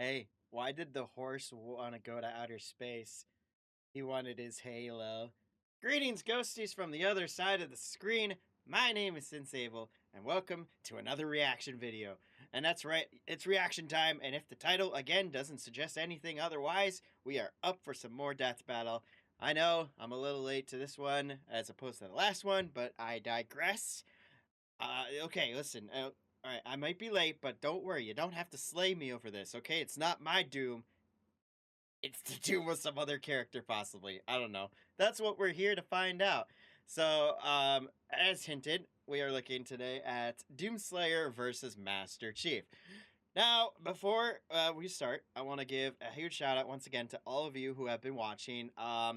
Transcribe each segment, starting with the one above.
Hey, why did the horse want to go to outer space? He wanted his halo. Greetings, ghosties from the other side of the screen. My name is Sensable, and welcome to another reaction video. And that's right, it's reaction time, and if the title again doesn't suggest anything otherwise, we are up for some more death battle. I know I'm a little late to this one as opposed to the last one, but I digress. Okay, listen. All right, I might be late, but don't worry. You don't have to slay me over this, okay? It's not my doom. It's the doom of some other character, possibly. I don't know. That's what we're here to find out. So, as hinted, we are looking today at Doomslayer versus Master Chief. Now, before we start, I want to give a huge shout out once again to all of you who have been watching. A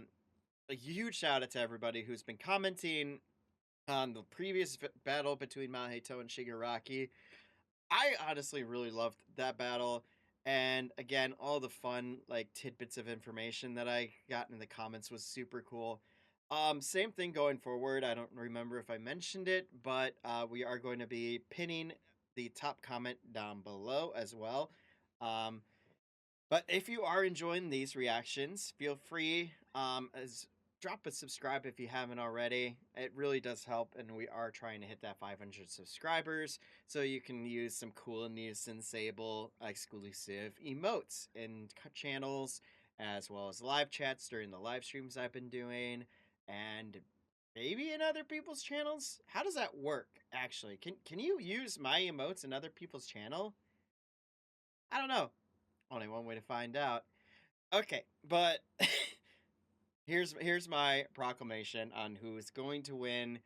huge shout out to everybody who's been commenting on the previous battle between Mahito and Shigaraki. I honestly really loved that battle. And again, all the fun like tidbits of information that I got in the comments was super cool. Same thing going forward. I don't remember if I mentioned it, but we are going to be pinning the top comment down below as well. Um, but if you are enjoying these reactions, feel free as drop a subscribe if you haven't already. It really does help, and we are trying to hit that 500 subscribers, so you can use some cool new Sensable exclusive emotes in channels, as well as live chats during the live streams I've been doing, and maybe in other people's channels. How does that work? Actually, can you use my emotes in other people's channel? I don't know. Only one way to find out. Okay, but here's my proclamation on who is going to win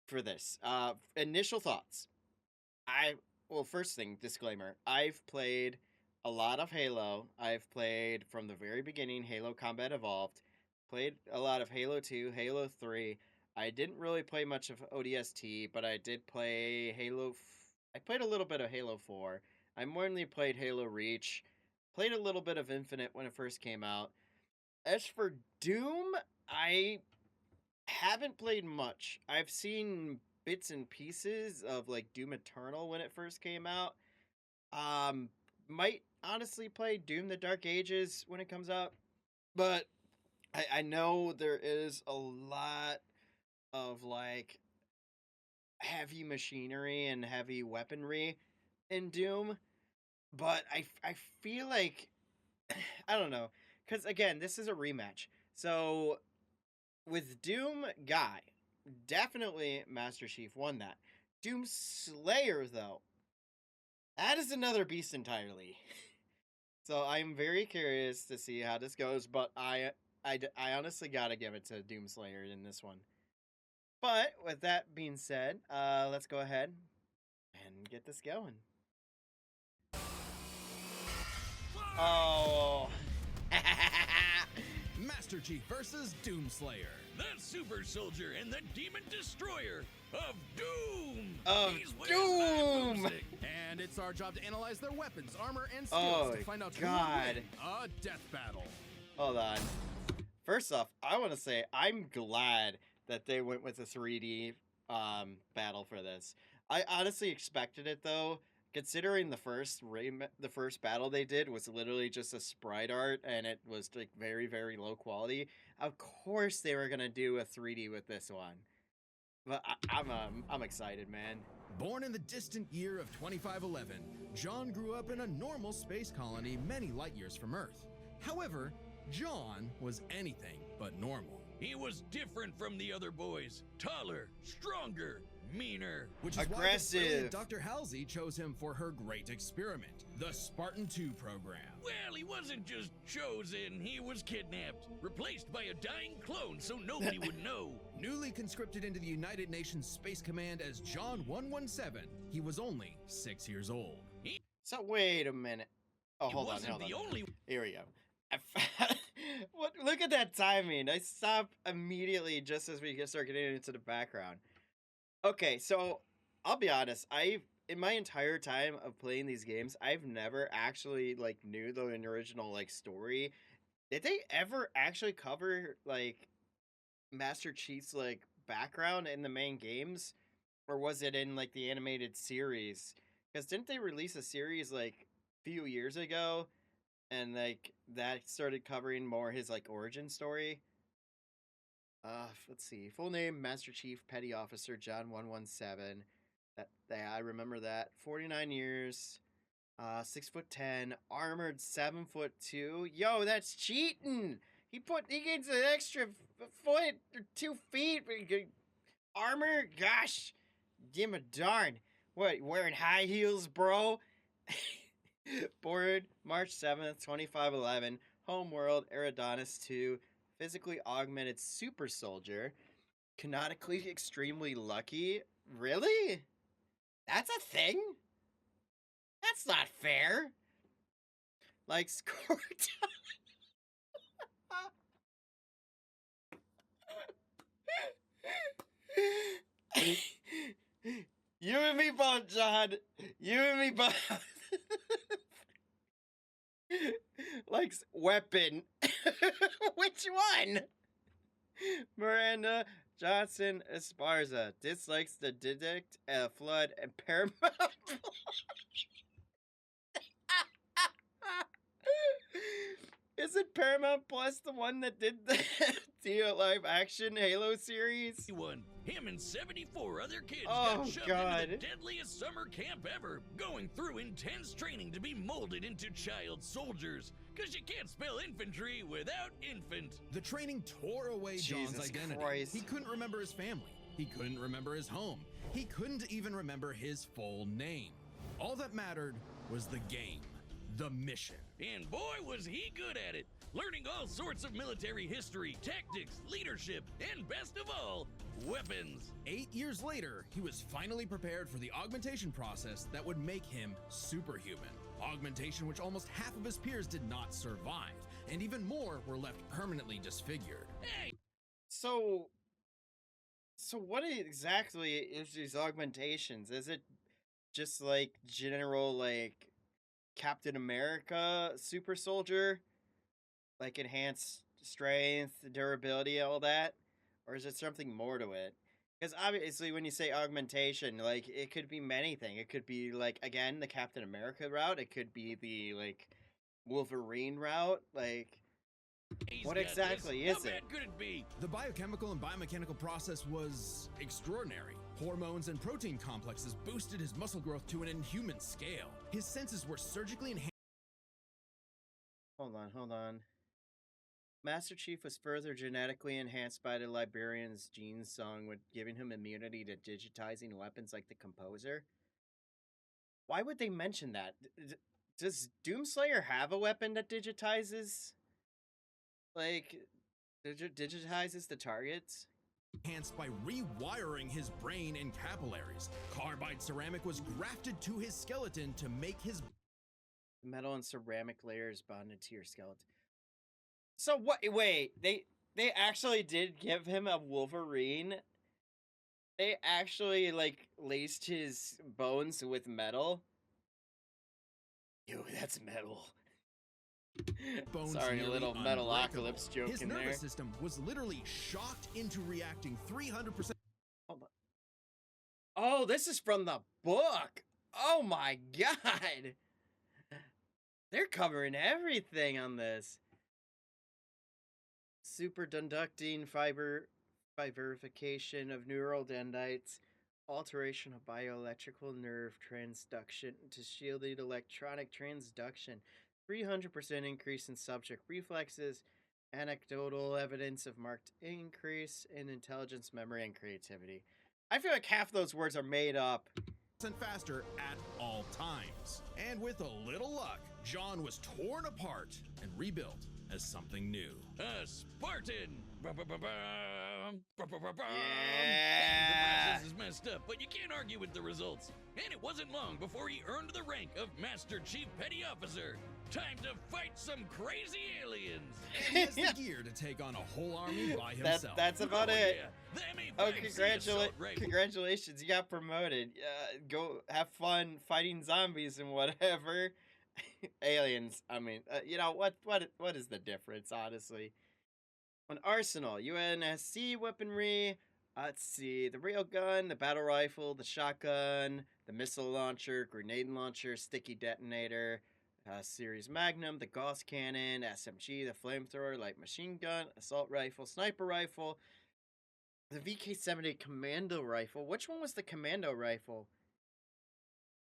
for this. Initial thoughts. First thing, disclaimer. I've played a lot of Halo. I've played from the very beginning Halo Combat Evolved. Played a lot of Halo 2, Halo 3. I didn't really play much of ODST, but I did play I played a little bit of Halo 4. I mainly played Halo Reach. Played a little bit of Infinite when it first came out. As for Doom, I haven't played much. I've seen bits and pieces of like Doom Eternal when it first came out. Um, might honestly play Doom the Dark Ages when it comes out, but I know there is a lot of like heavy machinery and heavy weaponry in Doom, but I feel like I don't know, because again, this is a rematch. So with Doom Guy, definitely Master Chief won that. Doom Slayer, though, that is another beast entirely. So I'm very curious to see how this goes, but I honestly gotta give it to Doom Slayer in this one. But with that being said, let's go ahead and get this going. Oh. Master Chief versus Doomslayer. The super soldier and the demon destroyer of Doom. Of He's with Doom! my boomstick. And it's our job to analyze their weapons, armor, and skills to find out who will win a death battle. Hold on. First off, I want to say I'm glad that they went with a 3D battle for this. I honestly expected it though, considering the first battle they did was literally just a sprite art and it was like very low quality. Of course they were gonna do a 3D with this one, but I'm excited, man. Born in the distant year of 2511, John grew up in a normal space colony many light years from Earth. However, John was anything but normal. He was different from the other boys. Taller, stronger, meaner. Which is Aggressive. why the brilliant Dr. Halsey chose him for her great experiment, the Spartan 2 program. Well, he wasn't just chosen, he was kidnapped. Replaced by a dying clone so nobody would know. Newly conscripted into the United Nations Space Command as John 117, he was only 6 years old. So wait a minute. Oh, He hold on, wasn't hold on. the only Here we go. What? Look at that timing. I stopped immediately just as we start getting into the background. Okay, so I'll be honest. In my entire time of playing these games, I've never actually like knew the original like story. Did they ever actually cover like Master Chief's like background in the main games, or was it in like the animated series? Because didn't they release a series like few years ago, and like that started covering more his like origin story. Let's see. Full name: Master Chief Petty Officer John 117. I remember that. 49 years. 6'10", armored 7'2". Yo, that's cheating. He gains an extra foot or 2 feet. Armor, gosh, give a darn. What, wearing high heels, bro? Born March 7th, 2511. Homeworld, Eridonis 2. Physically augmented super soldier. Canonically extremely lucky. Really? That's a thing? That's not fair. Like, score You and me both, John. You and me both. Like, weapon. Which one? Miranda Johnson Esparza dislikes the Didact, Flood, and Paramount. Isn't Paramount Plus the one that did the live action Halo series? Him and 74 other kids Oh, got shoved God. into the deadliest summer camp ever, going through intense training to be molded into child soldiers. Cause you can't spell infantry without infant. The training tore away John's Jesus identity. Christ. He couldn't remember his family. He couldn't remember his home. He couldn't even remember his full name. All that mattered was the game, the mission. And boy, was he good at it, learning all sorts of military history, tactics, leadership, and best of all, weapons. 8 years later, he was finally prepared for the augmentation process that would make him superhuman. Augmentation which almost half of his peers did not survive, and even more were left permanently disfigured. Hey, So what exactly is these augmentations? Is it just like general like Captain America super soldier? Like enhanced strength, durability, all that? Or is it something more to it? Because obviously when you say augmentation, like it could be many things. It could be like, again, the Captain America route. It could be the like Wolverine route. Like, he's what got exactly this. is How it? bad could it be? The biochemical and biomechanical process was extraordinary. Hormones and protein complexes boosted his muscle growth to an inhuman scale. His senses were surgically enhanced. Hold on. Master Chief was further genetically enhanced by the Liberian's gene song, with giving him immunity to digitizing weapons like the Composer. Why would they mention that? Does Doomslayer have a weapon that digitizes, like, digitizes the targets? Enhanced by rewiring his brain and capillaries. Carbide ceramic was grafted to his skeleton to make his Metal and ceramic layers bonded to your skeleton. So what? Wait, they actually did give him a Wolverine. They actually like laced his bones with metal. Yo, that's metal. bones Sorry, a nearly little unbreakable. Metalocalypse joke His in nervous there. system was literally shocked into reacting 300%. Hold on. Oh, this is from the book. Oh my god. They're covering everything on this. Superconducting fiberification of neural dendrites, alteration of bioelectrical nerve transduction to shielded electronic transduction, 300% increase in subject reflexes, anecdotal evidence of marked increase in intelligence, memory, and creativity. I feel like half those words are made up. Faster at all times. And with a little luck, John was torn apart and rebuilt as something new. A Spartan! Ba-ba-ba-bum, ba-ba-ba-bum. Yeah. The process is messed up, but you can't argue with the results. And it wasn't long before he earned the rank of Master Chief Petty Officer. Time to fight some crazy aliens! And he has the gear to take on a whole army by himself. That's about it. Yeah. The Oh, MA5C assault rifle. congratulations, you got promoted. Go have fun fighting zombies and whatever. Aliens, I mean, you know, what is the difference, honestly? An arsenal, UNSC weaponry, let's see, the railgun, the battle rifle, the shotgun, the missile launcher, grenade launcher, sticky detonator, Series Magnum, the Gauss Cannon, SMG, the Flamethrower, Light Machine Gun, Assault Rifle, Sniper Rifle, the VK-78 Commando Rifle. Which one was the Commando Rifle?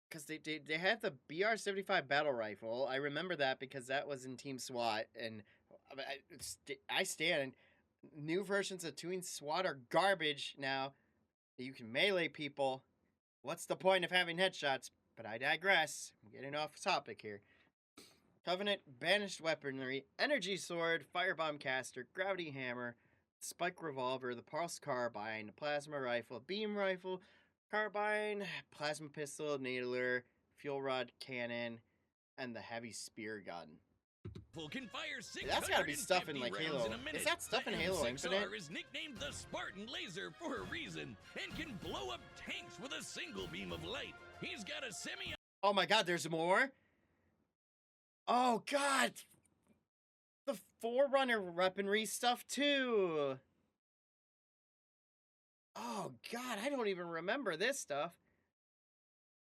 Because they had the BR-75 Battle Rifle. I remember that because that was in Team SWAT, and I stand. New versions of Team SWAT are garbage now. You can melee people. What's the point of having headshots? But I digress. I'm getting off topic here. Covenant, Banished Weaponry, Energy Sword, Firebomb Caster, Gravity Hammer, Spike Revolver, the Pulse Carbine, Plasma Rifle, Beam Rifle, Carbine, Plasma Pistol, Needler, Fuel Rod Cannon, and the Heavy Spear Gun. Can fire That's gotta be stuff in like Halo. Is that stuff in Halo Infinite? M6R is nicknamed the Spartan Laser for a reason and can blow up tanks with a single beam of light. He's got a semi. Oh my god, there's more? Oh god! The Forerunner weaponry stuff too! Oh god, I don't even remember this stuff.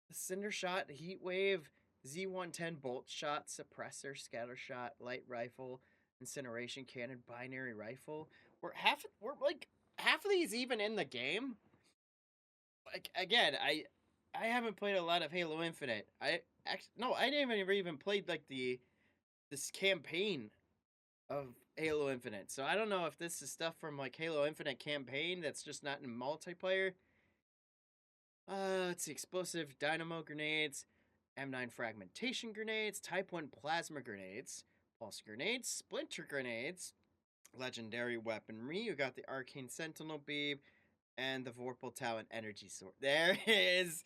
The Cinder Shot, Heat Wave, Z110 Bolt Shot, Suppressor, Scatter Shot, Light Rifle, Incineration Cannon, Binary Rifle. Were half of these even in the game? Like, again, I haven't played a lot of Halo Infinite. I didn't even played like this campaign of Halo Infinite. So I don't know if this is stuff from like Halo Infinite campaign that's just not in multiplayer. Let's see, explosive dynamo grenades, M9 fragmentation grenades, Type 1 plasma grenades, pulse grenades, splinter grenades, legendary weaponry. You got the arcane sentinel beam and the Vorpal Talon energy sword. There is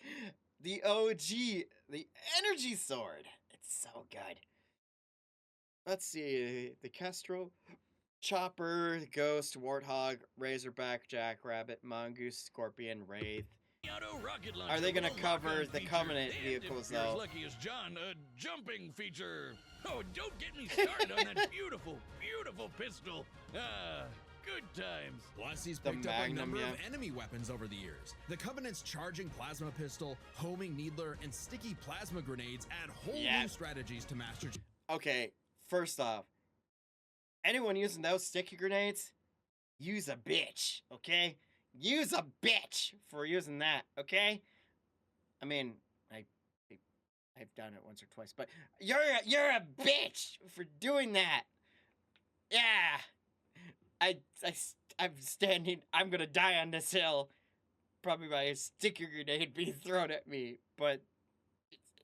the OG, the energy sword. It's so good. Let's see, the Kestrel, Chopper, Ghost, Warthog, Razorback, Jackrabbit, Mongoose, Scorpion, Wraith. Are they gonna cover the Covenant vehicles though? As lucky as John, a jumping feature. Oh, don't get me started on that beautiful, beautiful pistol. Ah, good times. Plus, he's picked up a number of enemy weapons over the years. The Covenant's charging plasma pistol, homing needler, and sticky plasma grenades add whole new strategies to Master Chief. Okay, first off, anyone using those sticky grenades, use a bitch, okay? Use a bitch for using that, okay? I mean, I've done it once or twice, but you're a bitch for doing that. Yeah. I'm standing. I'm gonna die on this hill, probably by a sticky grenade being thrown at me, but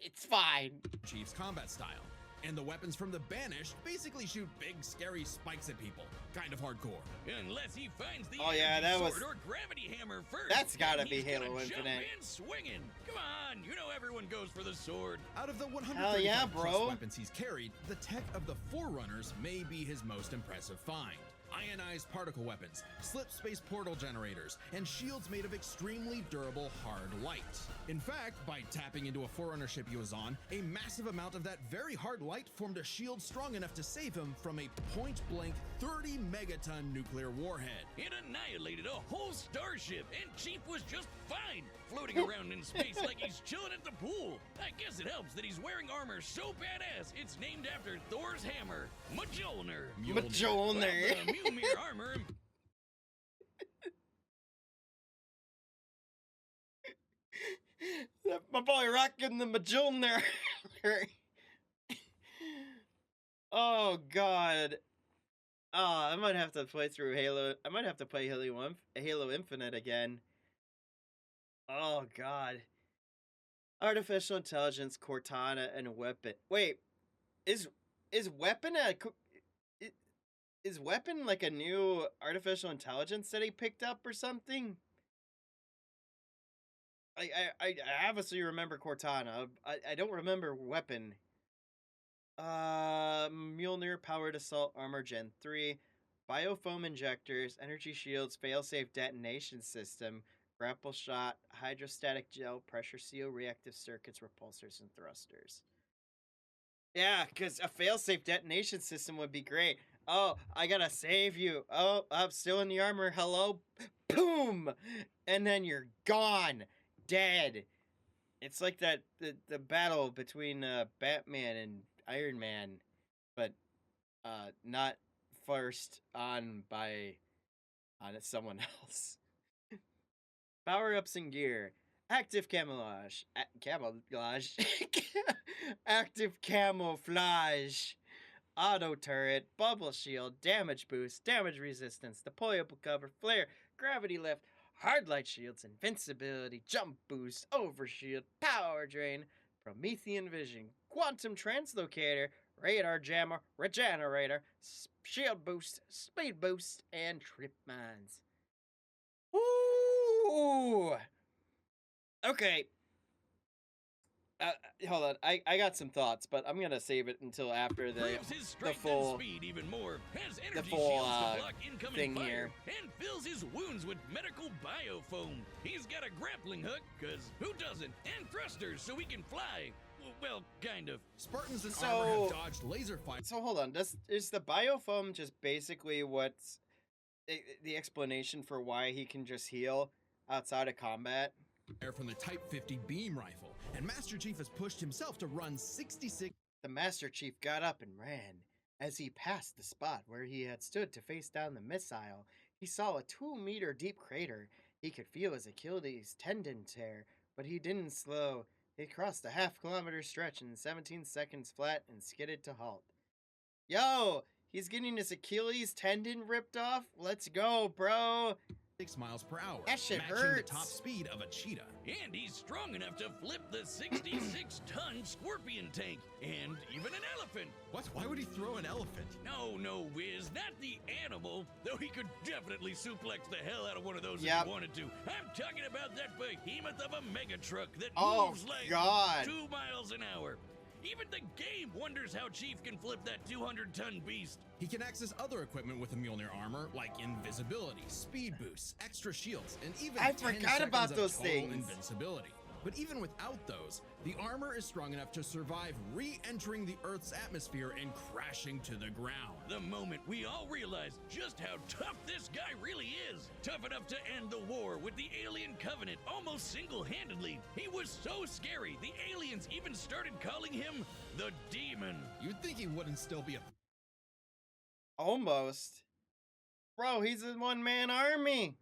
it's fine. Chief's combat style. And the weapons from the Banished basically shoot big, scary spikes at people. Kind of hardcore. Unless he finds the sword or gravity hammer first. That's gotta be Halo Infinite. Swinging. Come on, you know everyone goes for the sword. Out of the 135 plus weapons he's carried, the tech of the Forerunners may be his most impressive find. Ionized particle weapons, slip space portal generators, and shields made of extremely durable hard light. In fact, by tapping into a Forerunner ship he was on, a massive amount of that very hard light formed a shield strong enough to save him from a point-blank 30 megaton nuclear warhead. It annihilated a whole starship, and Chief was just fine, floating around in space like he's chilling at the pool. I guess it helps that he's wearing armor so badass it's named after Thor's hammer, Mjolnir. Mjolnir. Mjolnir armor. My boy rocking the Mjolnir. Oh god. Oh, I might have to play through Halo. I might have to play Halo Infinite again. Oh god. Artificial intelligence, Cortana, and weapon. Wait, is weapon is weapon like a new artificial intelligence that he picked up or something? I obviously remember Cortana. I don't remember weapon. Mjolnir powered assault armor Gen 3, biofoam injectors, energy shields, failsafe detonation system, grapple shot, hydrostatic gel, pressure seal, reactive circuits, repulsors, and thrusters. Yeah, because a failsafe detonation system would be great. Oh, I gotta save you. Oh, I'm still in the armor. Hello? Boom! And then you're gone. Dead. It's like that the battle between Batman and Iron Man, but not forced on by someone else. Power-ups and gear. Active camouflage. Camouflage. Active camouflage. Auto turret. Bubble shield. Damage boost. Damage resistance. Deployable cover. Flare. Gravity lift. Hard light shields. Invincibility. Jump boost. Overshield. Power drain. Promethean vision. Quantum translocator. Radar jammer. Regenerator. Shield boost. Speed boost. And trip mines. Ooh. Okay. Hold on. I got some thoughts, but I'm gonna save it until after the Proves his strength full and speed even more. Has the energy full, shields to block incoming thing fire, here. and fills his wounds with medical biofoam. He's got a grappling hook, cause who doesn't? And thrusters, so he can fly. Well, kind of. Spartans and So- armor have dodged laser fire So hold on. Is the biofoam just basically what's the explanation for why he can just heal outside of combat? from the Type 50 beam rifle, and Master Chief has pushed himself to run 66 The Master Chief got up and ran. As he passed the spot where he had stood to face down the missile, he saw a 2-meter deep crater. He could feel his Achilles tendon tear, but he didn't slow. He crossed a half-kilometer stretch in 17 seconds flat and skidded to halt. Yo, he's getting his Achilles tendon ripped off? Let's go, bro. miles per hour, That shit matching hurts. the top speed of a cheetah. And he's strong enough to flip the 66-ton scorpion tank, and even an elephant. What? Why would he throw an elephant? No, Wiz, not the animal, though he could definitely suplex the hell out of one of those Yep. if he wanted to. I'm talking about that behemoth of a mega truck that Oh, moves like God. 2 miles an hour. Even the game wonders how Chief can flip that 200-ton beast. He can access other equipment with the Mjolnir armor, like invisibility, speed boosts, extra shields, and even I 10 forgot seconds about of those total things. invincibility. But even without those, the armor is strong enough to survive re-entering the Earth's atmosphere and crashing to the ground. The moment we all realized just how tough this guy really is. Tough enough to end the war with the Alien Covenant almost single-handedly. He was so scary, the aliens even started calling him the Demon. You'd think he wouldn't still be a Almost. Bro, he's a one-man army.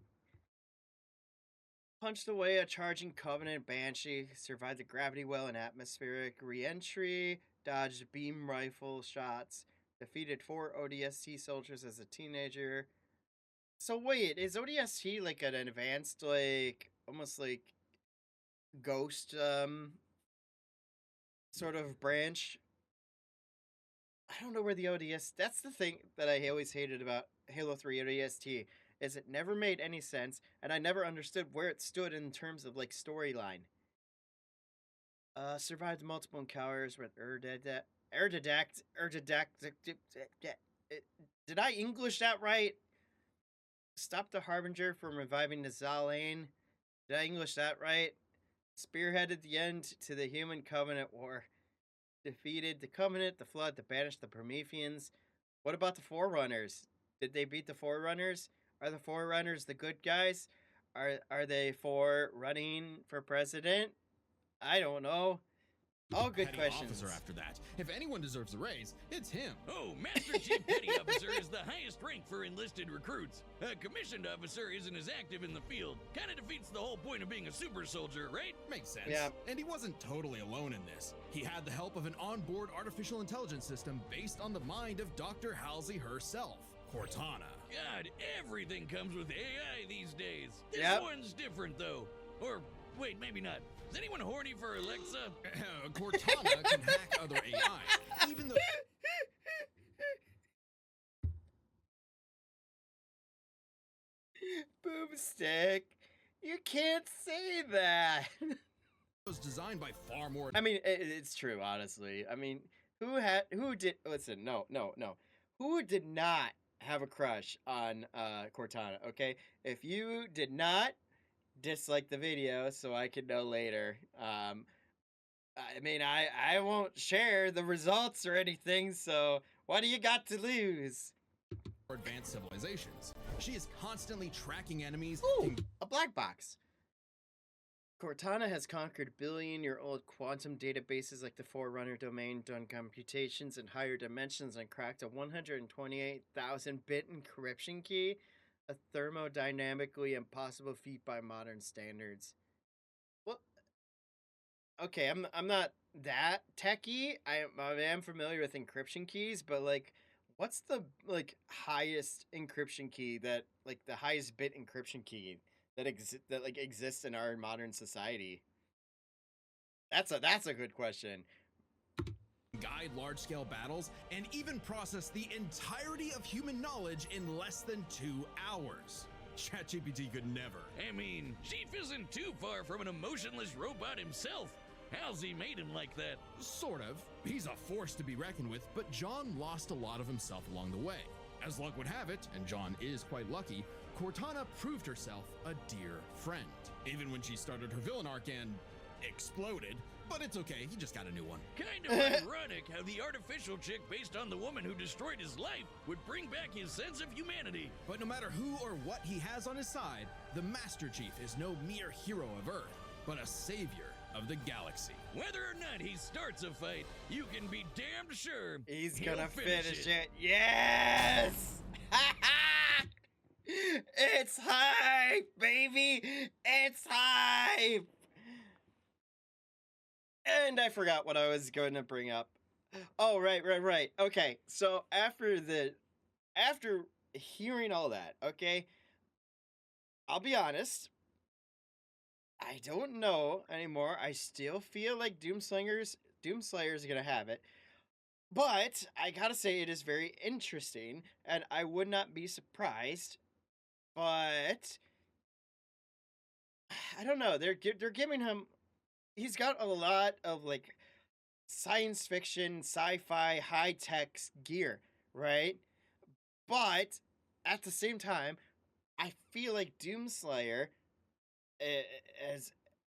Punched away a charging Covenant Banshee, survived the gravity well and atmospheric re-entry, dodged beam rifle shots, defeated 4 ODST soldiers as a teenager. So wait, is ODST like an advanced, like, almost like ghost, sort of branch? I don't know where the ODS. That's the thing that I always hated about Halo 3 ODST is it never made any sense, and I never understood where it stood in terms of like storyline. Survived multiple encounters with Erdadact. Did I English that right? Stopped the Harbinger from reviving the Zalane. Did I English that right? Spearheaded the end to the Human Covenant War. Defeated the Covenant, the Flood, to banish the Prometheans. What about the Forerunners? Did they beat the Forerunners? Are the Forerunners the good guys? Are they for running for president? I don't know. All good petty questions. officer after that. If anyone deserves a raise, it's him. Oh, Master Chief Petty Officer is the highest rank for enlisted recruits. A commissioned officer isn't as active in the field. Kinda defeats the whole point of being a super soldier, right? Makes sense. Yeah. And he wasn't totally alone in this. He had the help of an onboard artificial intelligence system based on the mind of Dr. Halsey herself, Cortana. God, everything comes with AI these days. This Yep. one's different, though. Or, wait, maybe not. Is anyone horny for Alexa? Cortana can hack other AI, even though Boomstick, you can't say that. it was designed by far more. I mean, it's true, honestly. I mean, who did, listen, no. Who did not have a crush on Cortana, okay? If you did not, dislike the video so I can know later. I mean, I won't share the results or anything, so what do you got to lose? advanced civilizations. She is constantly tracking enemies. Ooh, a black box. Cortana has conquered billion-year-old quantum databases like the Forerunner domain, done computations in higher dimensions, and cracked a 128,000-bit encryption key, a thermodynamically impossible feat by modern standards. Well, okay, I'm not that techie. I am familiar with encryption keys, but like, what's the highest encryption key that the highest bit encryption key that exists in our modern society? That's a good question. Guide large-scale battles, and even process the entirety of human knowledge in less than 2 hours. ChatGPT could never. I mean, Chief isn't too far from an emotionless robot himself. How's he made him like that? Sort of. He's a force to be reckoned with, but John lost a lot of himself along the way. As luck would have it, and John is quite lucky, Cortana proved herself a dear friend. Even when she started her villain arc and exploded. But it's okay, he just got a new one. Kind of ironic how the artificial chick based on the woman who destroyed his life would bring back his sense of humanity. But no matter who or what he has on his side, the Master Chief is no mere hero of Earth, but a savior of the galaxy. Whether or not he starts a fight, you can be damned sure He's he'll gonna finish it. Yes! It's hype, baby! It's hype! And I forgot what I was going to bring up. Oh, right. Okay, so after hearing all that, okay, I'll be honest, I don't know anymore. I still feel like Doomslayer's gonna have it. But I gotta say it is very interesting, and I would not be surprised. But I don't know. They're giving him. He's got a lot of like science fiction, sci-fi, high tech gear, right? But at the same time, I feel like Doomslayer, as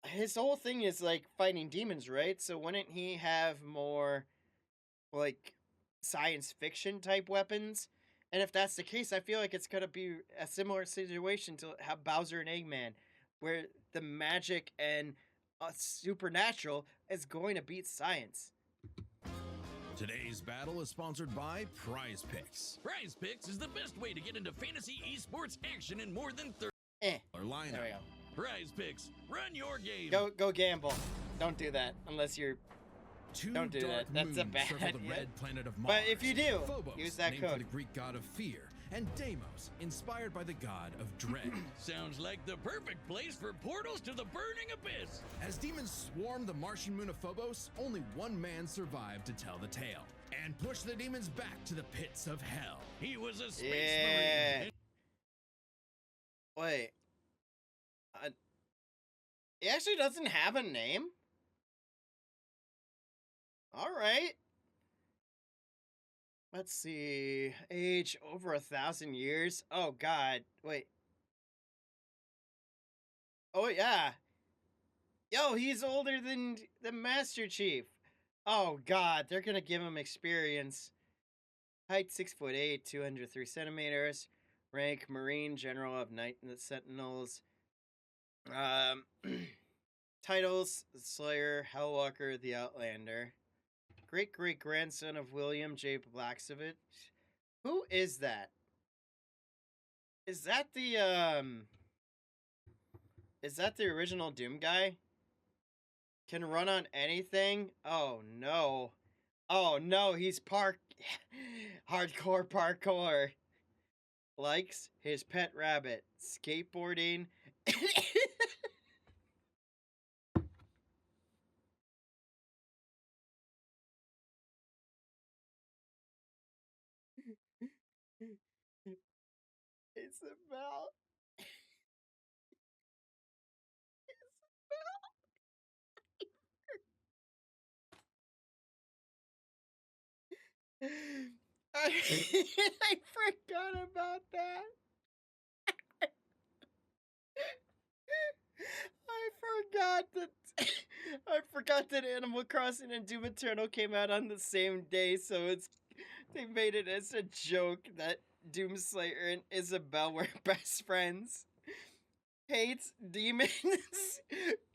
his whole thing is like fighting demons, right? So wouldn't he have more like science fiction type weapons? And if that's the case, I feel like it's gonna be a similar situation to how Bowser and Eggman, where the magic and supernatural is going to beat science. Today's battle is sponsored by Prize Picks. Prize Picks is the best way to get into fantasy esports action in more than 30 lineup. There we go. Prize Picks, run your game. Go gamble. Don't do that unless you're. Two Don't do dark that. That's a moons bad circle the idea. red planet of Mars. But if you do, Phobos, use that named for code. the Greek god of fear, and Deimos, inspired by the god of dread. Sounds like the perfect place for portals to the burning abyss. As demons swarm the Martian moon of Phobos, only one man survived to tell the tale and push the demons back to the pits of hell. He was a space Yeah. marine. Wait. He actually doesn't have a name? Alright. Let's see. Age over 1,000 years. Oh, God. Wait. Oh, yeah. Yo, he's older than the Master Chief. Oh, God. They're gonna give him experience. Height 6'8", 203 centimeters. Rank Marine General of Night Sentinels. Titles: The Slayer, Hellwalker, The Outlander. Great grandson of William J. Blacksevich. Who is that? Is that the original Doom guy? Can run on anything? Oh no. Oh no, he's hardcore parkour. Likes his pet rabbit, skateboarding. Isabel. I forgot about that. I forgot that Animal Crossing and Doom Eternal came out on the same day, so they made it as a joke that Doomslayer and Isabel were best friends. hates demons.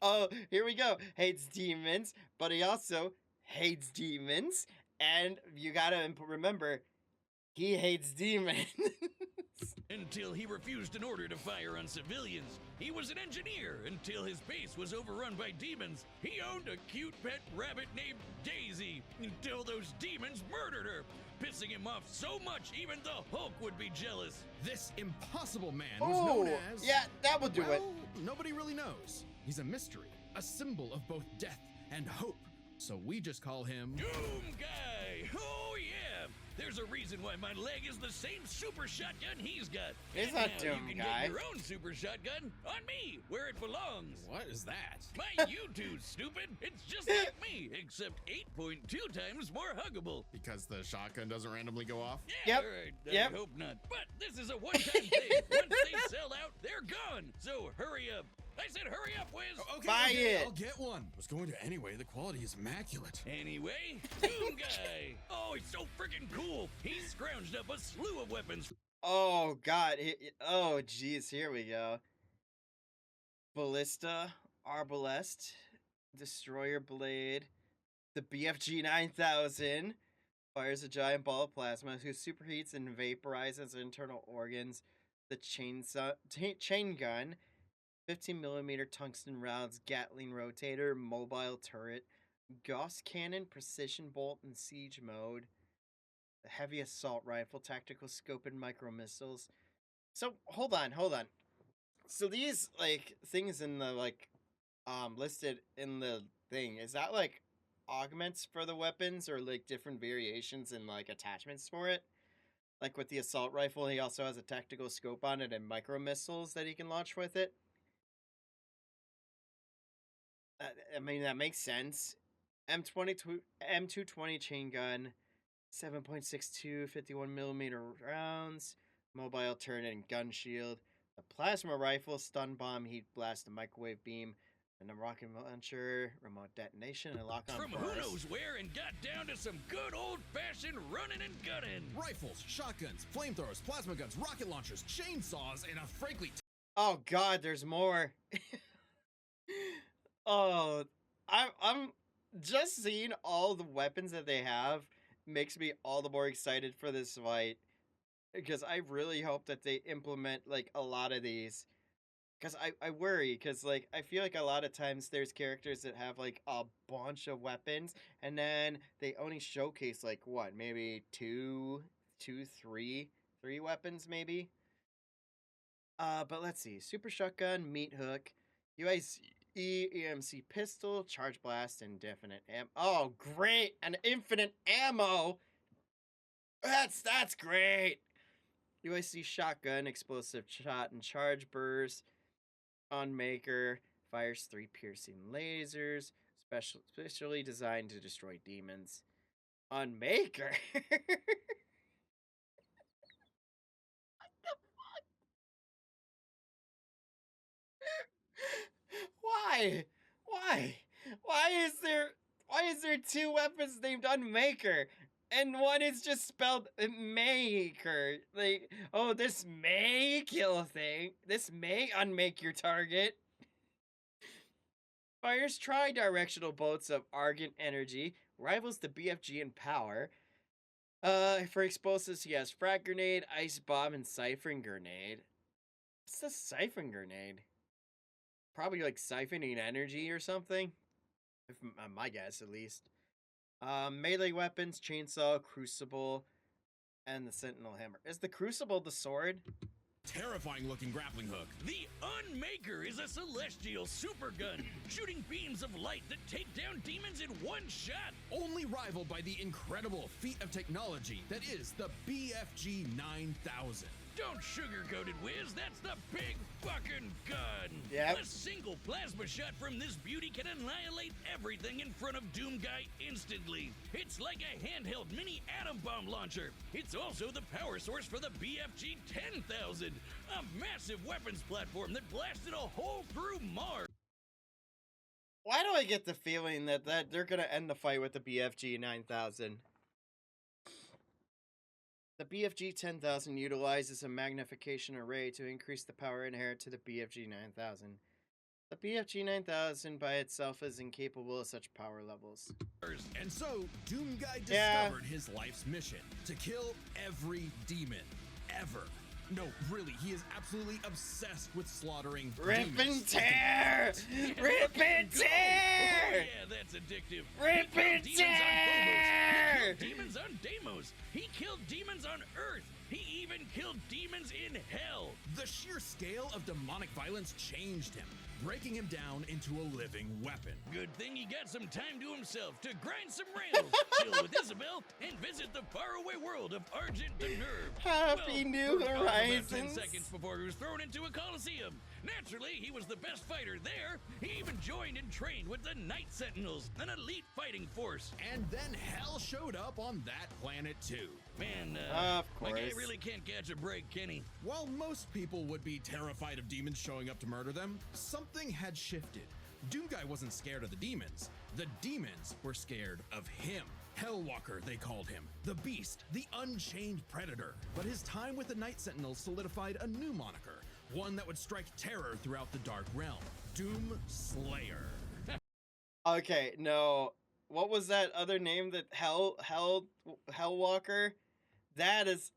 Oh, here we go. Hates demons, but he also hates demons. And you gotta remember, he hates demons. Until he refused an order to fire on civilians. He was an engineer until his base was overrun by demons. He owned a cute pet rabbit named Daisy until those demons murdered her, pissing him off so much even the Hulk would be jealous. This impossible man was known as... Yeah, that will do it. Nobody really knows. He's a mystery, a symbol of both death and hope. So we just call him... Doom Guy! Oh yeah! There's a reason why my leg is the same super shotgun he's got. He's And not now Doom you can Guy. get your own super shotgun on me, where it belongs. What is that? My YouTube, stupid! It's just like me, except 8.2 times more huggable. Because the shotgun doesn't randomly go off? Yeah, Yep. alright, Yep. I hope not. But this is a one-time thing. Once they sell out, they're gone. So hurry up. I said hurry up, Wiz. Okay, Buy it. I'll get one. I was going to anyway. The quality is immaculate. Anyway, Doom Guy. Oh, he's so freaking cool. He's scrounged up a slew of weapons. Oh, God. Oh, jeez. Here we go. Ballista, Arbalest, Destroyer Blade, the BFG 9000. Fires a giant ball of plasma who superheats and vaporizes internal organs. The chain gun, 15mm tungsten rounds, Gatling rotator, mobile turret, Gauss cannon, precision bolt, and siege mode. The heavy assault rifle, tactical scope, and micro missiles. So hold on. So these like things in the listed in the thing, is that like augments for the weapons or like different variations and like attachments for it? Like with the assault rifle, he also has a tactical scope on it and micro missiles that he can launch with it. I mean, that makes sense. M220 chain gun, 7.62 51mm rounds, mobile turret and gun shield, a plasma rifle, stun bomb, heat blast, a microwave beam, and a rocket launcher, remote detonation, and lock-on From who knows where and got down to some good old-fashioned running and gunning. Rifles, shotguns, flamethrowers, plasma guns, rocket launchers, chainsaws, and a frankly... Oh God, there's more. Oh, I'm just seeing all the weapons that they have makes me all the more excited for this fight, because I really hope that they implement like a lot of these. Because I worry, because like I feel like a lot of times there's characters that have like a bunch of weapons, and then they only showcase like what, maybe three weapons maybe. But let's see: super shotgun, meat hook, UIC, EMC pistol, charge blast, indefinite ammo. Oh, great! An infinite ammo. That's great. UIC shotgun, explosive shot and charge burst. Unmaker fires 3 piercing lasers, specially designed to destroy demons. Unmaker. Why? Why is there 2 weapons named Unmaker? And one is just spelled Maker. Like, oh, this may kill a thing. This may unmake your target. Fires tri-directional bolts of argent energy. Rivals the BFG in power. For explosives, he has frag grenade, ice bomb, and siphon grenade. What's the siphon grenade? Probably like siphoning energy or something. If my guess, at least. Melee weapons, chainsaw, crucible, and the sentinel hammer. Is the crucible the sword? Terrifying looking grappling hook. The Unmaker is a celestial super gun, shooting beams of light that take down demons in one shot. Only rivaled by the incredible feat of technology that is the BFG 9000. Don't sugarcoat it, Wiz. That's the big fucking gun. Yep. A single plasma shot from this beauty can annihilate everything in front of Doom Guy instantly. It's like a handheld mini atom bomb launcher. It's also the power source for the BFG 10,000, a massive weapons platform that blasted a hole through Mars. Why do I get the feeling that they're gonna end the fight with the BFG 9000? The The BFG 10,000 utilizes a magnification array to increase the power inherent to the BFG 9000. The BFG 9000 by itself is incapable of such power levels. And so, Doomguy Yeah. discovered his life's mission to kill every demon ever. No, really, he is absolutely obsessed with slaughtering Rip demons. and tear! Rip and Oh, tear! yeah, that's addictive. Rip He and killed demons on tear! Phobos. He killed demons on Deimos. He killed demons on Earth. He even killed demons in hell. The sheer scale of demonic violence changed him, breaking him down into a living weapon. Good thing he got some time to himself to grind some rails, chill with Isabel, and visit the faraway world of Argent de Nerve. Happy New for about 10 Horizons. seconds before he was thrown into a coliseum. Naturally, he was the best fighter there. He even joined and trained with the Night Sentinels, an elite fighting force. And then hell showed up on that planet too. Man, Of my guy course. really can't catch a break, can he? While most people would be terrified of demons showing up to murder them, something had shifted. Doomguy wasn't scared of the demons. The demons were scared of him. Hellwalker, they called him. The Beast, the Unchained Predator. But his time with the Night Sentinels solidified a new moniker, one that would strike terror throughout the Dark Realm. Doom Slayer. Okay, no. What was that other name that Hellwalker? That is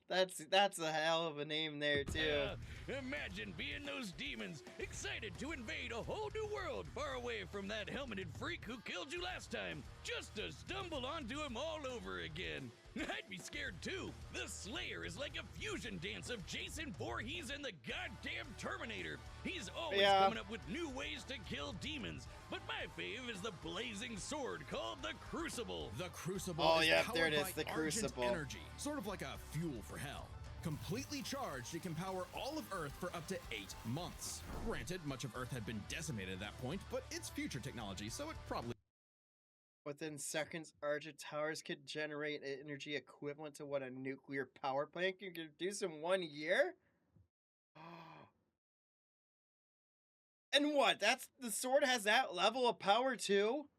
that's a hell of a name there too. Imagine being those demons, excited to invade a whole new world far away from that helmeted freak who killed you last time, just to stumble onto him all over again. I'd be scared too. The Slayer is like a fusion dance of Jason Voorhees and the goddamn Terminator. He's always Yeah. coming up with new ways to kill demons. But my fave is the blazing sword called the Crucible. The Crucible Oh, is yeah, powered there it is, by the Argent Crucible. energy, sort of like a fuel for hell. Completely charged, it can power all of Earth for up to 8 months. Granted, much of Earth had been decimated at that point, but it's future technology, so it probably Within seconds, Argent towers could generate energy equivalent to what a nuclear power plant can produce in 1 year. And what? That's the sword has that level of power too?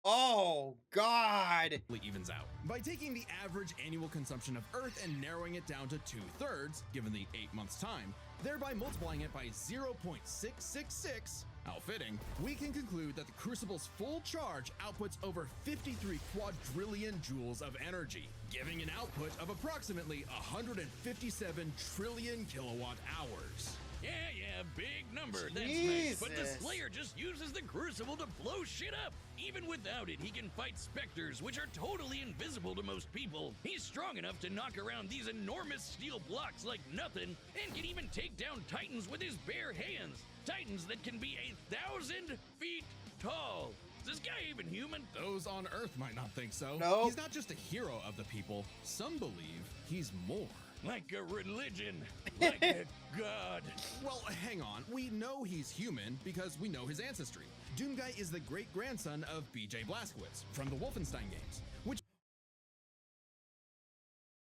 Oh God. evens out. By taking the average annual consumption of Earth and narrowing it down to 2/3, given the 8 months time, thereby multiplying it by 0.666, how fitting, we can conclude that the Crucible's full charge outputs over 53 quadrillion joules of energy, giving an output of approximately 157 trillion kilowatt hours. Yeah, big number. That's nice. But the Jesus. Slayer just uses the Crucible to blow shit up. Even without it, he can fight specters, which are totally invisible to most people. He's strong enough to knock around these enormous steel blocks like nothing, and can even take down titans with his bare hands. Titans that can be 1,000 feet tall. Is this guy even human? Those on Earth might not think so. No. He's not just a hero of the people. Some believe he's more. Like a religion. Like a god. Well, hang on. We know he's human because we know his ancestry. Doomguy is the great-grandson of B.J. Blazkowicz from the Wolfenstein games, which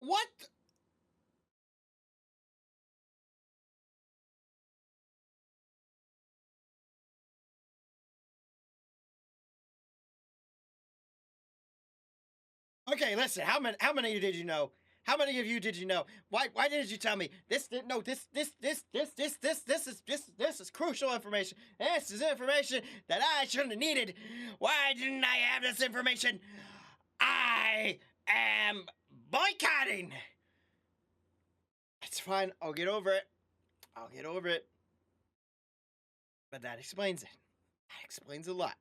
What? Okay, listen. How many did you know? How many of you did you know? Why didn't you tell me? This is crucial information. This is information that I shouldn't have needed. Why didn't I have this information? I am boycotting. It's fine. I'll get over it. But that explains it. That explains a lot.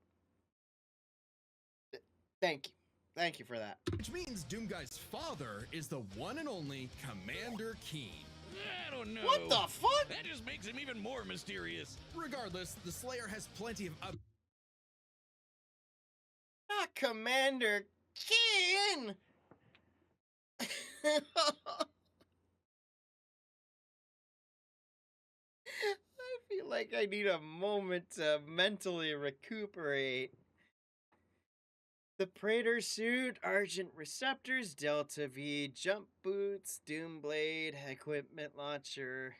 Thank you. Thank you for that. which means Doomguy's father is the one and only Commander Keen. I don't know. What the fuck? That just makes him even more mysterious. Regardless, the Slayer has plenty of Not Commander Keen. I feel like I need a moment to mentally recuperate. The Praetor suit, Argent receptors, Delta V, jump boots, Doomblade, equipment launcher,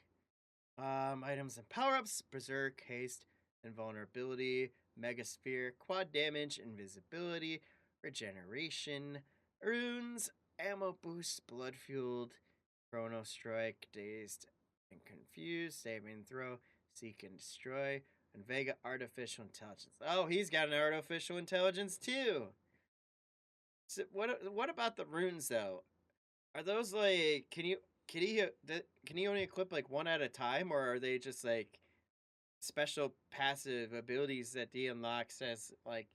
items and power-ups, Berserk, haste, invulnerability, Mega Sphere, quad damage, invisibility, regeneration, runes, ammo boost, blood fueled, chrono strike, dazed and confused, saving throw, seek and destroy, and Vega artificial intelligence. Oh, he's got an artificial intelligence too. So what about the runes though? Are those like can he only equip like one at a time, or are they just like special passive abilities that D unlocks as like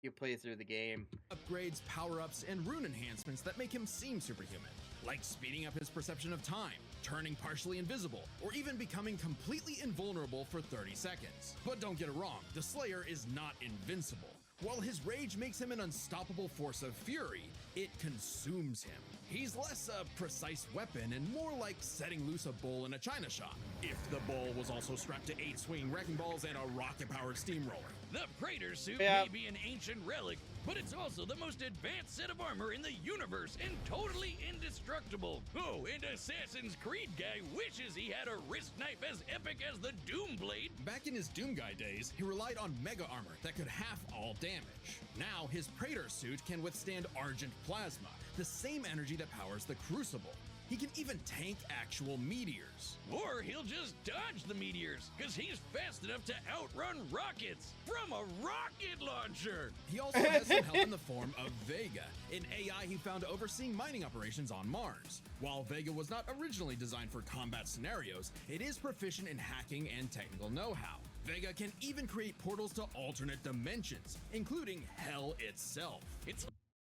you play through the game? Upgrades, power-ups, and rune enhancements that make him seem superhuman, like speeding up his perception of time, turning partially invisible, or even becoming completely invulnerable for 30 seconds. But don't get it wrong, the Slayer is not invincible. While his rage makes him an unstoppable force of fury, it consumes him. He's less a precise weapon and more like setting loose a bull in a china shop, if the bull was also strapped to 8 swinging wrecking balls and a rocket-powered steamroller. The Praetor suit may be an ancient relic, but it's also the most advanced set of armor in the universe and totally indestructible. Oh, and Assassin's Creed guy wishes he had a wrist knife as epic as the Doom Blade. Back in his Doom Guy days, he relied on mega armor that could half all damage. Now, his Praetor suit can withstand Argent Plasma, the same energy that powers the Crucible. He can even tank actual meteors. Or he'll just dodge the meteors, because he's fast enough to outrun rockets from a rocket launcher. He also has some help in the form of Vega, an AI he found overseeing mining operations on Mars. While Vega was not originally designed for combat scenarios, it is proficient in hacking and technical know-how. Vega can even create portals to alternate dimensions, including Hell itself.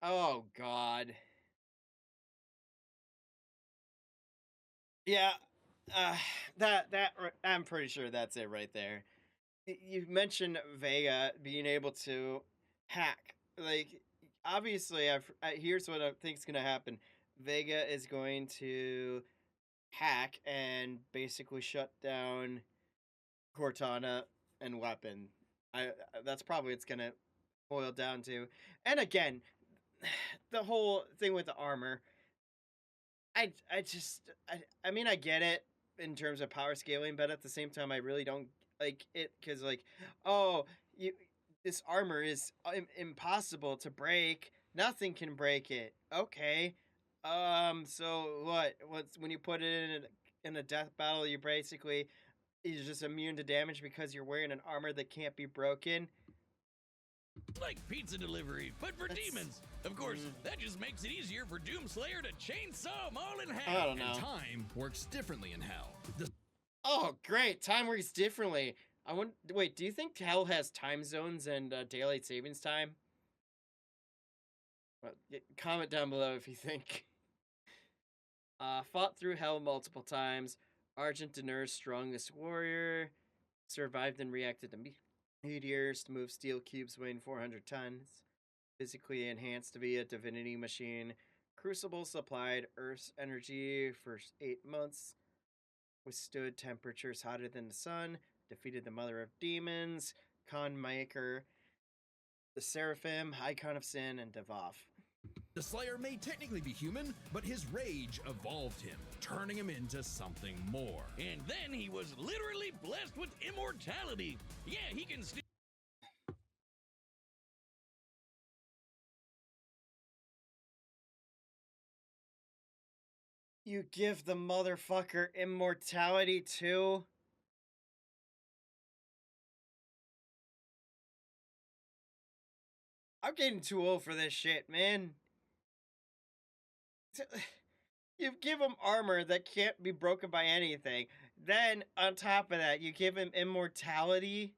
Oh God. Yeah, that I'm pretty sure that's it right there. You mentioned Vega being able to hack. Like, obviously, here's what I think's gonna happen. Vega is going to hack and basically shut down Cortana and Weapon. That's probably what it's gonna boil down to. And again, the whole thing with the armor. I mean, I get it in terms of power scaling, but at the same time, I really don't like it because, like, oh, this armor is impossible to break. Nothing can break it. Okay. So what's when you put it in a death battle, you're just immune to damage because you're wearing an armor that can't be broken. Like pizza delivery, but for demons. Of course, that just makes it easier for Doomslayer to chainsaw them all in half. I don't know. And time works differently in Hell. Oh, great. Time works differently. Wait, do you think Hell has time zones and daylight savings time? Well, comment down below if you think. Fought through Hell multiple times. Argent Daenerys' strongest warrior. Survived and reacted to meteors to move steel cubes weighing 400 tons. Physically enhanced to be a divinity machine. Crucible supplied Earth's energy for 8 months. Withstood temperatures hotter than the sun. Defeated the mother of demons. Khan Maker. The Seraphim, Icon of Sin, and Devoth. The Slayer may technically be human, but his rage evolved him, turning him into something more. And then he was literally blessed with immortality. Yeah, he can still... You give the motherfucker immortality too? I'm getting too old for this shit, man. You give him armor that can't be broken by anything. Then, on top of that, you give him immortality?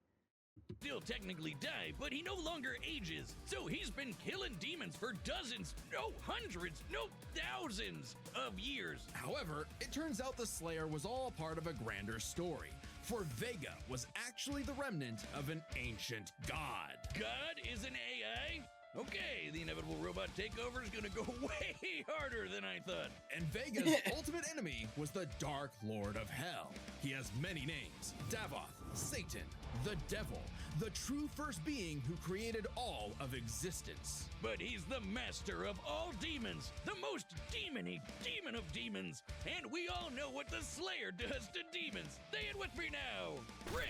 Still technically die, but he no longer ages. So he's been killing demons for dozens, no hundreds, no thousands of years. However, it turns out the Slayer was all part of a grander story. For Vega was actually the remnant of an ancient god. God is an AI? Okay, the inevitable robot takeover is gonna go way harder than I thought. And Vega's ultimate enemy was the Dark Lord of Hell. He has many names: Davoth, Satan, the Devil, the true first being who created all of existence. But he's the master of all demons, the most demon-y demon of demons. And we all know what the Slayer does to demons. Say it with me now. Rip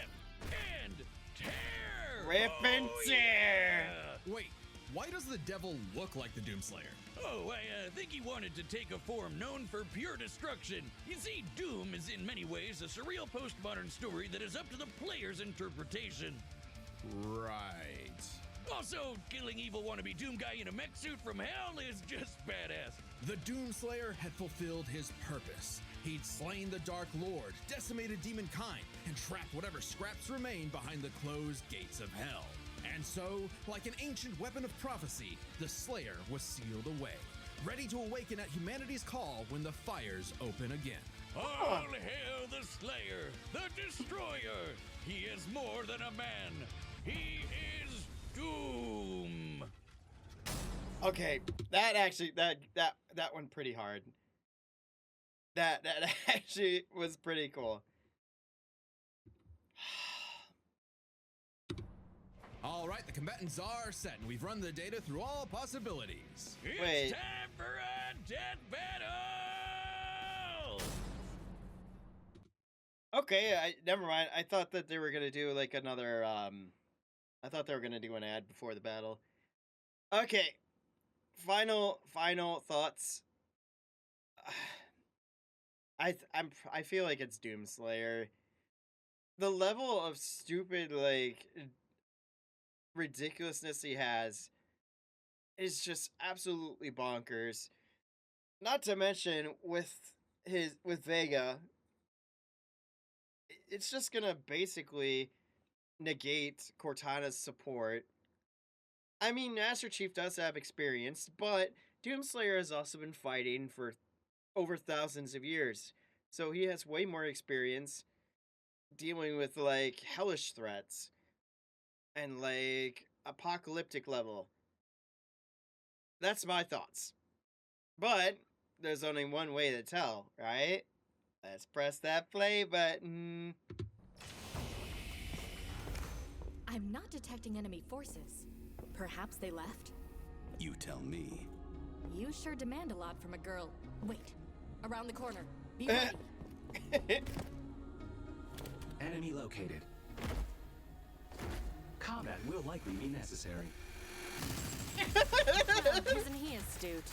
and tear! Rip and tear! Wait, why does the devil look like the Doomslayer? Oh, I think he wanted to take a form known for pure destruction. You see, Doom is in many ways a surreal postmodern story that is up to the player's interpretation. Right. Also, killing evil wannabe Doom guy in a mech suit from hell is just badass. The Doomslayer had fulfilled his purpose. He'd slain the Dark Lord, decimated demonkind, and trapped whatever scraps remained behind the closed gates of hell. And so, like an ancient weapon of prophecy, the Slayer was sealed away, ready to awaken at humanity's call when the fires open again. All hail the Slayer, the Destroyer! He is more than a man. He is Doom. Okay, that actually that one pretty hard. That actually was pretty cool. All right, the combatants are set, and we've run the data through all possibilities. It's Wait. time for a death battle! Okay, never mind. I thought that they were gonna do like another. I thought they were gonna do an ad before the battle. Okay, final thoughts. I feel like it's Doomslayer. The level of stupid like ridiculousness he has is just absolutely bonkers. Not to mention with Vega, it's just gonna basically negate Cortana's support. I mean, Master Chief does have experience, but Doomslayer has also been fighting for over thousands of years, so he has way more experience dealing with like hellish threats and like apocalyptic level. That's my thoughts. But there's only one way to tell, right? Let's press that play button. I'm not detecting enemy forces. Perhaps they left? You tell me. You sure demand a lot from a girl. Wait, around the corner. Be ready. Enemy located. Combat will likely be necessary. Well, isn't he astute?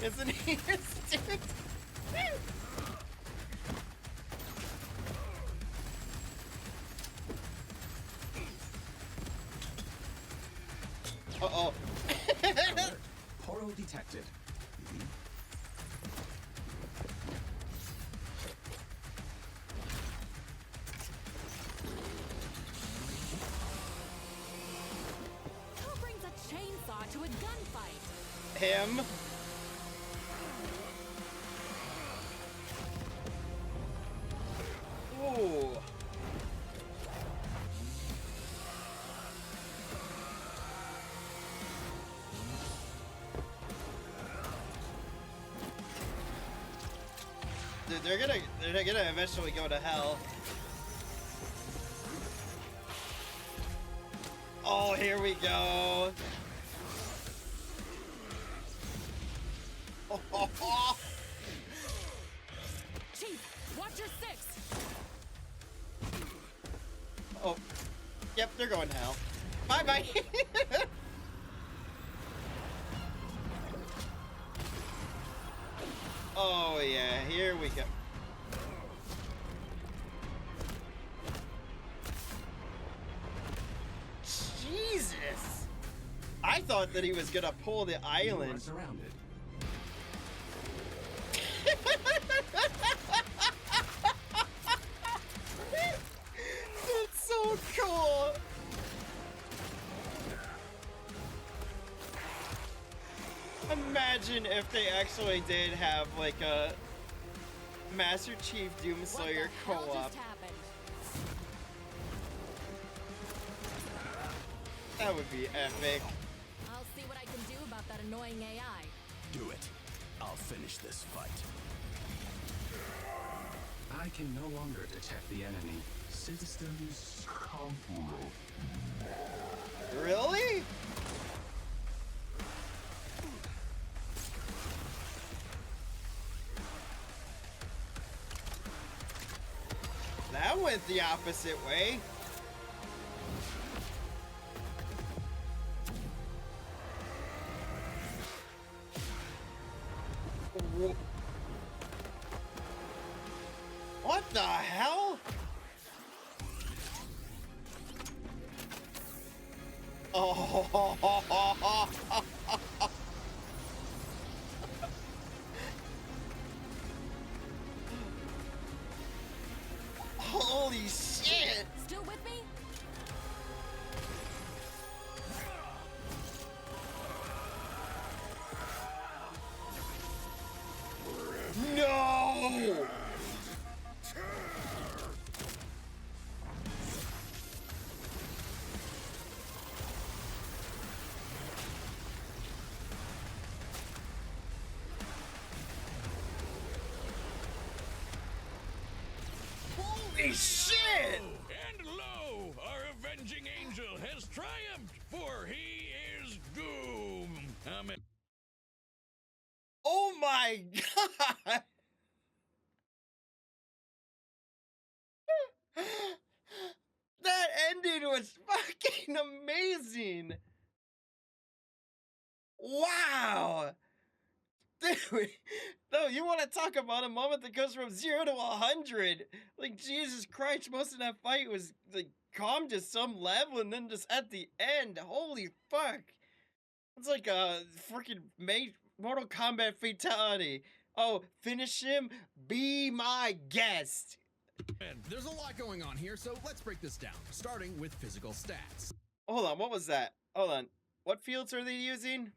Isn't he astute? Uh-oh. Portal detected. Who brings a chainsaw to a gunfight? Him. Ooh. Dude, they're gonna eventually go to hell. Oh, here we go. Chief, watch your six! Oh, yep, they're going to hell. Bye bye. Oh yeah, here we go. Jesus! I thought that he was gonna pull the You are island. surrounded. That's so cool. Imagine if they actually did have like a Master Chief Doomslayer What the hell co-op. just happened? That would be epic. I'll see what I can do about that annoying AI. Do it. I'll finish this fight. I can no longer detect the enemy. Systems complete. Really? That went the opposite way. What the hell? Oh. Holy shit! Still with me? No! Holy shit! And lo, our avenging angel has triumphed, for he is Doom. Amen. Oh my god! That ending was fucking amazing! Wow! Dude, no, you want to talk about a moment that goes from 0 to 100? Like, Jesus Christ, most of that fight was, like, calm to some level, and then just at the end, holy fuck. It's like a freaking Mortal Kombat fatality. Oh, finish him? Be my guest. There's a lot going on here, so let's break this down, starting with physical stats. Hold on, what was that? Hold on. What fields are they using?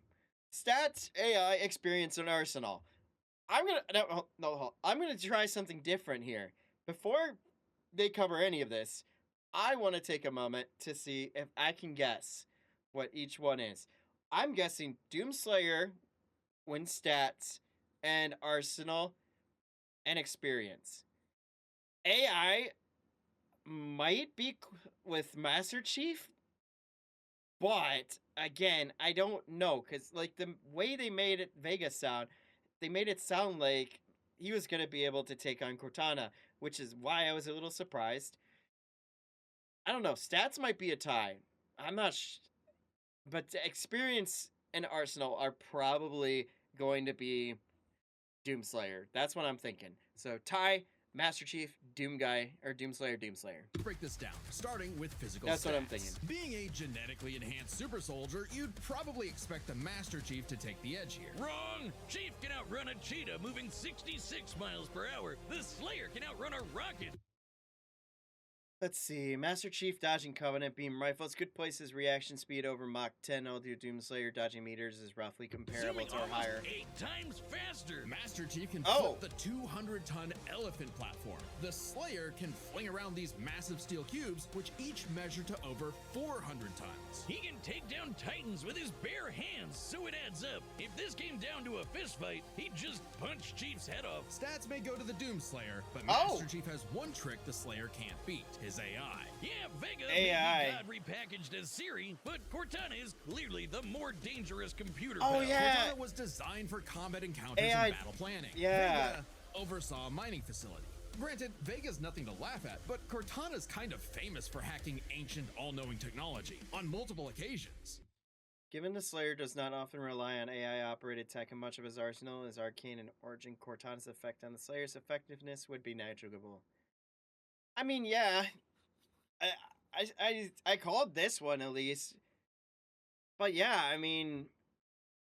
Stats, AI, experience, and arsenal. I'm gonna try something different here. Before they cover any of this, I want to take a moment to see if I can guess what each one is. I'm guessing Doomslayer wins stats and arsenal and experience. AI might be with Master Chief, but again, I don't know, because like the way they made it Vega sound, they made it sound like he was going to be able to take on Cortana, which is why I was a little surprised. I don't know, stats might be a tie. I'm not but the experience and arsenal are probably going to be Doomslayer. That's what I'm thinking. So tie, Master Chief, Doom Guy, or Doomslayer. Break this down, starting with physical That's stats. what I'm thinking. Being a genetically enhanced super soldier, you'd probably expect the Master Chief to take the edge here. Wrong! Chief can outrun a cheetah moving 66 miles per hour. The Slayer can outrun a rocket. Let's see. Master Chief dodging Covenant beam rifles could place his reaction speed over Mach 10, although Doomslayer dodging meters is roughly comparable Zooming to or almost higher. 8 times faster. Master Chief can Oh. flip the 200-ton elephant platform. The Slayer can fling around these massive steel cubes, which each measure to over 400 tons. He can take down Titans with his bare hands, so it adds up. If this came down to a fist fight, he'd just punch Chief's head off. Stats may go to the Doomslayer, but Oh. Master Chief has one trick the Slayer can't beat: his AI. Yeah, Vega AI. may be God repackaged as Siri, but Cortana is clearly the more dangerous computer. Oh, pal. yeah. Cortana was designed for combat encounters AI and battle planning. yeah. Vega oversaw a mining facility. Granted, Vega's nothing to laugh at, but Cortana's kind of famous for hacking ancient, all-knowing technology on multiple occasions. Given the Slayer does not often rely on AI-operated tech and much of his arsenal is arcane in origin, Cortana's effect on the Slayer's effectiveness would be negligible. I mean, yeah. I called this one at least. But yeah, I mean,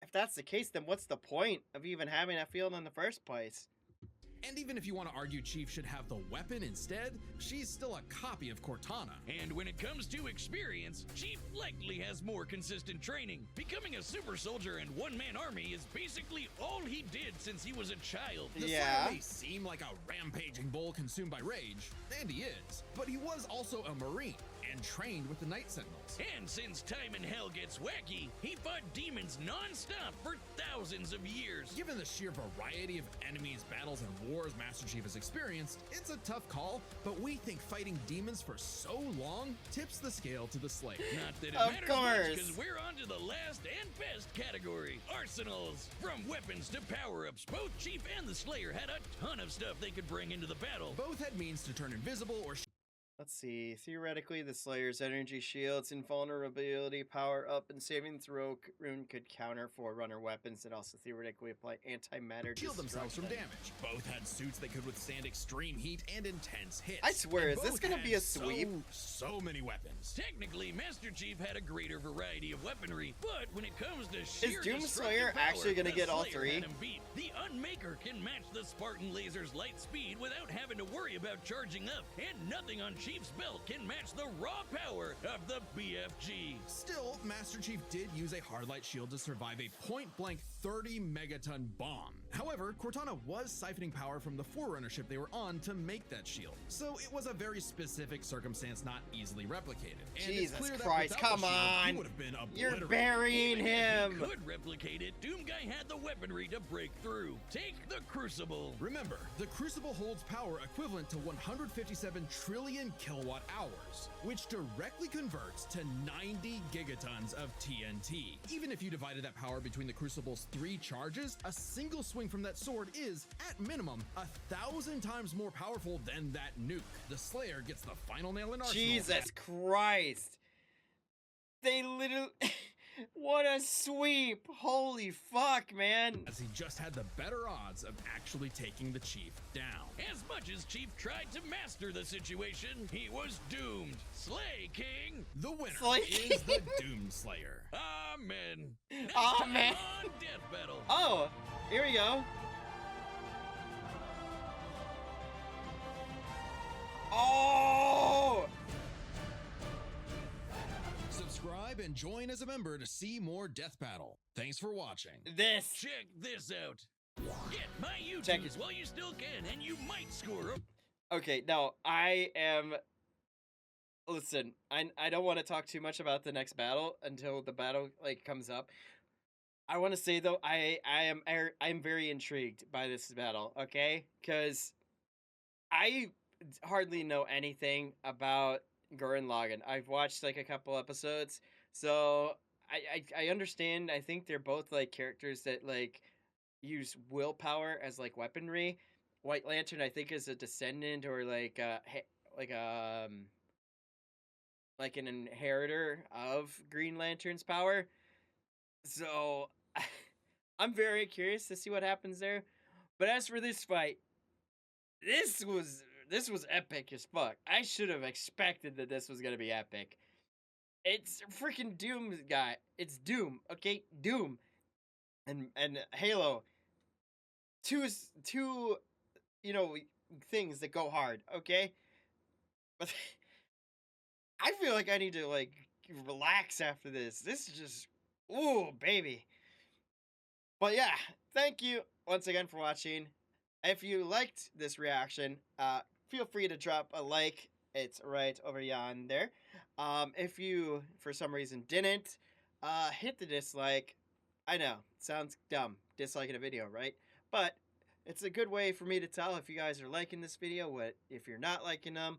if that's the case, then what's the point of even having that field in the first place? And even if you want to argue Chief should have the weapon instead, she's still a copy of Cortana. And when it comes to experience, Chief likely has more consistent training. Becoming a super soldier and one-man army is basically all he did since he was a child. The Yeah. Slayer may seem like a rampaging bull consumed by rage, and he is, but he was also a Marine and trained with the Night Sentinels. And since time in hell gets wacky, he fought demons non-stop for thousands of years. Given the sheer variety of enemies, battles, and wars Master Chief has experienced, it's a tough call, but we think fighting demons for so long tips the scale to the Slayer. Not that it Of matters much, course. because we're on to the last and best category, arsenals. From weapons to power-ups, both Chief and the Slayer had a ton of stuff they could bring into the battle. Both had means to turn invisible or Let's see. Theoretically, the Slayer's energy shields, invulnerability, power up, and saving throw rune could counter Forerunner weapons that also theoretically apply antimatter Shield themselves from destruction. damage. Both had suits that could withstand extreme heat and intense hits. I swear, And is this both gonna had be a sweep? So many weapons. Technically, Master Chief had a greater variety of weaponry, but when it comes to sheer Doom destructive Slayer power, actually gonna the get all Slayer three? had him beat. The Unmaker can match the Spartan Laser's light speed without having to worry about charging up, and nothing on Chief's belt can match the raw power of the BFG. Still, Master Chief did use a hardlight shield to survive a point-blank 30 megaton bomb. However, Cortana was siphoning power from the Forerunner ship they were on to make that shield, so it was a very specific circumstance not easily replicated. And Jesus it's clear Christ, that without come the shield, he on! would have been You're obliterated. burying If him! he could replicate it, Doomguy had the weaponry to break through. Take the Crucible. Remember, the Crucible holds power equivalent to 157 trillion kilowatt hours, which directly converts to 90 gigatons of TNT. Even if you divided that power between the Crucible's 3 charges, a single swing from that sword is, at minimum, 1,000 times more powerful than that nuke. The Slayer gets the final nail in arsenal. Jesus Christ! They literally... What a sweep! Holy fuck, man! As he just had the better odds of actually taking the Chief down. As much as Chief tried to master the situation, he was doomed. Slay King! The winner Slay is the Doom Slayer. Amen. Next Amen. time on Death Battle. Oh, here we go. Oh! Subscribe and join as a member to see more Death Battle. Thanks for watching. This. Check this out. Get my Check YouTubes while you still can, and you might score a Okay, now I am. Listen, I don't want to talk too much about the next battle until the battle like comes up. I want to say though, I'm very intrigued by this battle. Okay, because I hardly know anything about Gurren Lagann. I've watched like a couple episodes, so I understand. I think they're both like characters that like use willpower as like weaponry. White Lantern, I think, is a descendant or like like like an inheritor of Green Lantern's power. So I'm very curious to see what happens there. But as for this fight, this was epic as fuck. I should have expected that this was gonna be epic. It's freaking Doom guy. It's Doom, okay? Doom. And Ha-llo. Two things that go hard, okay? But I feel like I need to like relax after this. This is just ooh, baby. But yeah, thank you once again for watching. If you liked this reaction, feel free to drop a like. It's right over yonder. If you, for some reason, didn't, hit the dislike. I know, sounds dumb, disliking a video, right? But it's a good way for me to tell if you guys are liking this video, if you're not liking them.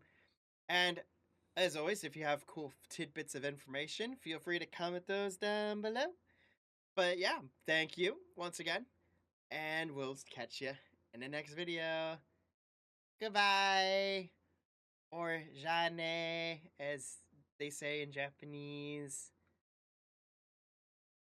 And as always, if you have cool tidbits of information, feel free to comment those down below. But yeah, thank you once again, and we'll catch you in the next video. Goodbye, or jane, as they say in Japanese.